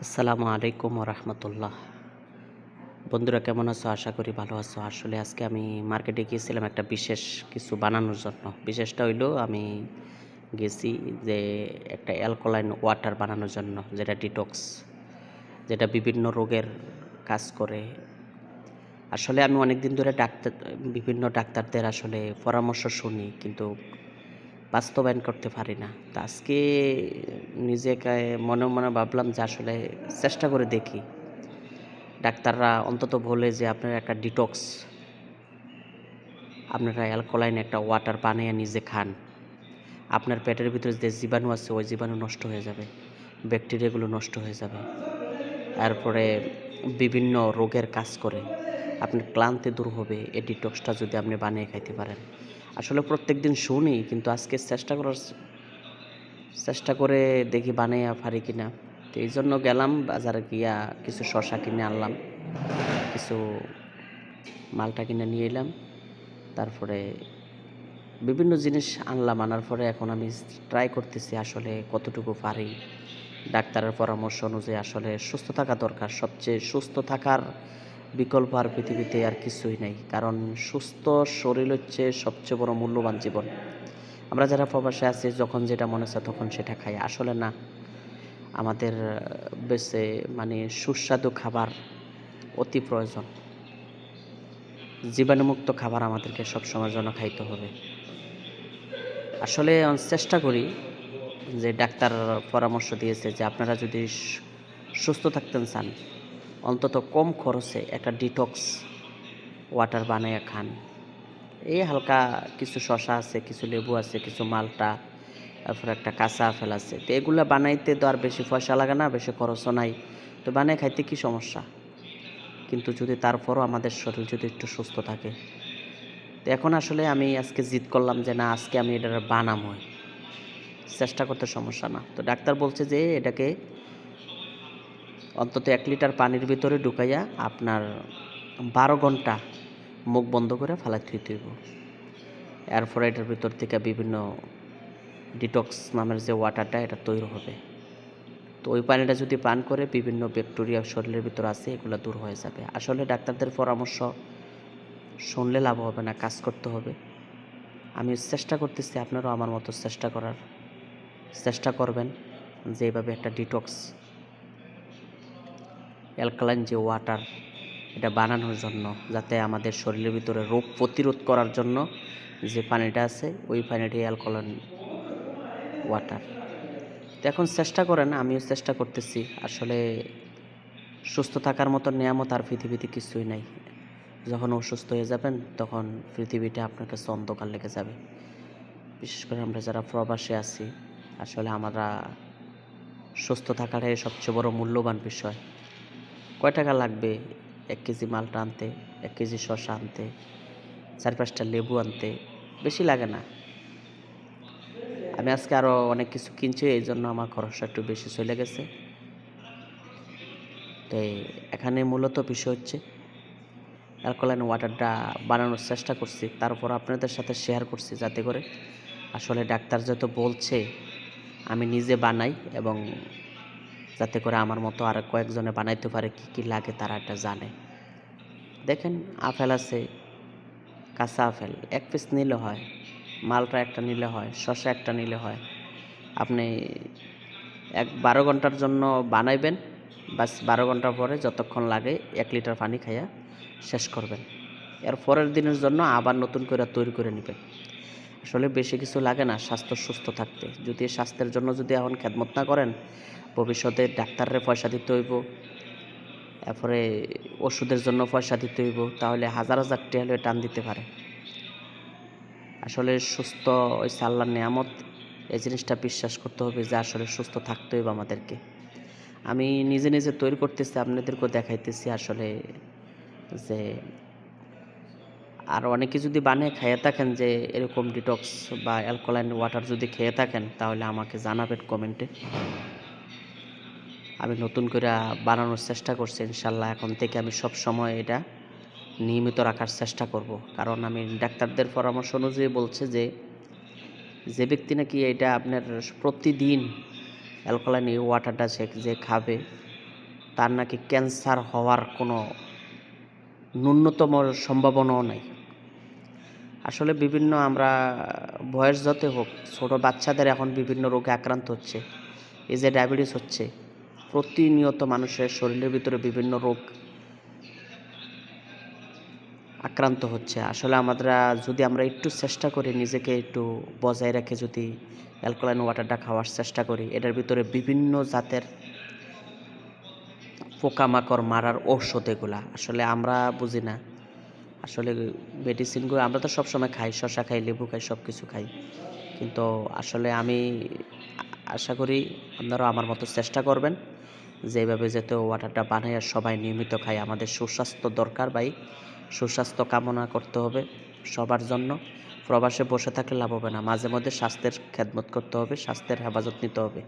আসসালামু আলাইকুম রহমতুল্লাহ। বন্ধুরা কেমন আছো? আশা করি ভালো আছো। আসলে আজকে আমি মার্কেটে গিয়েছিলাম একটা বিশেষ কিছু বানানোর জন্য। বিশেষটা হইলো আমি গেছি যে একটা অ্যালকালাইন ওয়াটার বানানোর জন্য, যেটা ডিটক্স, যেটা বিভিন্ন রোগের কাজ করে। আসলে আমি অনেক দিন ধরে বিভিন্ন ডাক্তারদের আসলে পরামর্শ শুনি, কিন্তু বাস্তবায়ন করতে পারি না। তো আজকে নিজেকে মনে মনে ভাবলাম যে আসলে চেষ্টা করে দেখি। ডাক্তাররা অন্তত বলে যে আপনার একটা ডিটক্স, আপনারা অ্যালকালাইন একটা ওয়াটার বানিয়ে নিজে খান। আপনার পেটের ভিতরে যে জীবাণু আছে ওই জীবাণু নষ্ট হয়ে যাবে, ব্যাকটেরিয়াগুলো নষ্ট হয়ে যাবে। তারপরে বিভিন্ন রোগের কাজ করে, আপনার ক্লান্তি দূর হবে এই ডিটক্সটা যদি আপনি বানিয়ে খাইতে পারেন। আসলে প্রত্যেকদিন শুনি, কিন্তু আজকে চেষ্টা করে দেখি বানাইয়া পারি কিনা। তো এই জন্য গেলাম বাজারে, গিয়া কিছু শসা কিনে আনলাম, কিছু মালটা কিনে নিয়ে এলাম, তারপরে বিভিন্ন জিনিস আনলাম। আনার পরে এখন আমি ট্রাই করতেছি আসলে কতটুকু পারি। ডাক্তারের পরামর্শ অনুযায়ী আসলে সুস্থ থাকা দরকার। সবচেয়ে সুস্থ থাকার বিকল্প আর পৃথিবীতে আর কিছুই নেই, কারণ সুস্থ শরীর হচ্ছে সবচেয়ে বড় মূল্যবান জীবন। আমরা যারা প্রবাসে আছি, যখন যেটা মনে হচ্ছে তখন সেটা খাই, আসলে না। আমাদের বেঁচে সুস্বাদু খাবার অতি প্রয়োজন। জীবাণুমুক্ত খাবার আমাদেরকে সবসময়ের জন্য খাইতে হবে। আসলে চেষ্টা করি যে ডাক্তার পরামর্শ দিয়েছে যে আপনারা যদি সুস্থ থাকতে চান, অন্তত কম খরচে একটা ডিটক্স ওয়াটার বানাইয়া খান। এই হালকা কিছু শসা আছে, কিছু লেবু আছে, কিছু মালটা, তারপর একটা কাঁচা আপেল আছে। তো এগুলো বানাইতে তো আর বেশি পয়সা লাগে না, বেশি খরচও নাই। তো বানিয়ে খাইতে কী সমস্যা? কিন্তু যদি তারপরও আমাদের শরীর যদি একটু সুস্থ থাকে, তো এখন আসলে আমি আজকে জিদ করলাম যে না, আজকে আমি এটা বানাবোই। চেষ্টা করতে সমস্যা না। তো ডাক্তার বলছে যে এটাকে অন্তত 1 লিটার পানির ভিতরে ঢুকাইয়া আপনার 12 ঘন্টা মুখ বন্ধ করে ফেলাই থুইতে হইব। এরপরে এটার ভিতর থেকে বিভিন্ন ডিটক্স নামের যে ওয়াটারটা এটা তৈরি হবে। তো ওই পানিটা যদি পান করে বিভিন্ন ব্যাকটেরিয়া শরীরের ভিতর আছে, এগুলো দূর হয়ে যাবে। আসলে ডাক্তারদের পরামর্শ শুনলে লাভ হবে না, কাজ করতে হবে। আমি চেষ্টা করতেছি, আপনারাও আমার মতো চেষ্টা করবেন যে এইভাবে একটা ডিটক্স অ্যালকালাইন যে ওয়াটার এটা বানানোর জন্য, যাতে আমাদের শরীরের ভিতরে রোগ প্রতিরোধ করার জন্য যে পানিটা আছে ওই পানিটাই অ্যালকালাইন ওয়াটার। তো এখন চেষ্টা করেন, আমিও চেষ্টা করতেছি। আসলে সুস্থ থাকার মতো নিয়ামত আর পৃথিবীতে কিছুই নাই। যখন অসুস্থ হয়ে যাবেন তখন পৃথিবীটা আপনার কাছে অন্ধকার লেগে যাবে। বিশেষ করে আমরা যারা প্রবাসে আছি, আসলে আমরা সুস্থ থাকাটাই সবচেয়ে বড় মূল্যবান বিষয়। কয় টাকা লাগবে 1 কেজি মালটা আনতে, 1 কেজি শসা আনতে, 4-5টা লেবু আনতে? বেশি লাগে না। আমি আজকে আরও অনেক কিছু কিনছি, এই জন্য আমার খরচটা একটু বেশি চলে গেছে। তো এখানে মূলত বিষয় হচ্ছে অ্যালকালাইন ওয়াটারটা বানানোর চেষ্টা করছি, তারপর আপনাদের সাথে শেয়ার করছি, যাতে করে আসলে ডাক্তার যত বলছে আমি নিজে বানাই, এবং যাতে করে আমার মতো আর কয়েকজনে বানাইতে পারে। কী কী লাগে তারা এটা জানে। দেখেন, আপেল আছে, কাঁচা আপেল 1 পিস নিলে হয়, মালটা একটা নিলে হয়, শসা একটা নিলে হয়। আপনি 12 ঘন্টার জন্য বানাইবেন, বাস 12 ঘন্টা পরে যতক্ষণ লাগে 1 লিটার পানি খাইয়া শেষ করবেন। এর পরের দিনের জন্য আবার নতুন করে তৈরি করে নেবেন। আসলে বেশি কিছু লাগে না স্বাস্থ্য সুস্থ থাকতে। যদি স্বাস্থ্যের জন্য যদি এখন খেদমত না করেন, ভবিষ্যতে ডাক্তারের পয়সা দিতে হইব, এরপরে ওষুধের জন্য পয়সা দিতে হইব, তাহলে হাজার হাজার টাকা হলে টান দিতে পারে। আসলে সুস্থ ওই আল্লাহর নেয়ামত, এই জিনিসটা বিশ্বাস করতে হবে যে আসলে সুস্থ থাকতে হইব আমাদেরকে। আমি নিজে নিজে তৈরি করতেছি, আপনাদেরকেও দেখাইতেছি আসলে যে আর অনেকে যদি বানিয়ে খেয়ে থাকেন, যে এরকম ডিটক্স বা অ্যালকালাইন ওয়াটার যদি খেয়ে থাকেন, তাহলে আমাকে জানাবেন কমেন্টে। আমি নতুন করে বানানোর চেষ্টা করছি, ইনশাল্লাহ এখন থেকে আমি সব সময় এটা নিয়মিত রাখার চেষ্টা করব। কারণ আমি ডাক্তারদের পরামর্শ অনুযায়ী বলছে যে যে ব্যক্তি নাকি এটা আপনার প্রতিদিন অ্যালকালাইন এই ওয়াটারটা যে খাবে, তার নাকি ক্যান্সার হওয়ার কোনো ন্যূনতম সম্ভাবনাও নাই। আসলে বিভিন্ন আমরা বয়স যতই হোক, ছোট বাচ্চাদের এখন বিভিন্ন রোগে আক্রান্ত হচ্ছে। এই যে ডায়াবেটিস হচ্ছে, প্রতিনিয়ত মানুষের শরীরের ভিতরে বিভিন্ন রোগ আক্রান্ত হচ্ছে। আসলে যদি আমরা একটু চেষ্টা করি, নিজেকে একটু বজায় রেখে যদি অ্যালকালাইন ওয়াটারটা খাওয়ার চেষ্টা করি, এটার ভিতরে বিভিন্ন জাতের পোকামাকড় মারার ঔষধ এগুলা। আসলে আমরা বুঝি না। আসলে মেডিসিনগুলো আমরা তো সবসময় খাই, শসা খাই, লেবু খাই, সব কিছু খাই। কিন্তু আসলে আমি আশা করি আপনারাও আমার মতো চেষ্টা করবেন যে এভাবে যাতে ওয়াটারটা বানাইয়া সবাই নিয়মিত খাই। আমাদের সুস্বাস্থ্য দরকার ভাই। সুস্বাস্থ্য কামনা করতে হবে সবার জন্য। প্রবাসে বসে থাকলে লাভ হবে না। মাঝে মধ্যে স্বাস্থ্যের খেদমত করতে হবে, স্বাস্থ্যের হেফাজত নিতে হবে।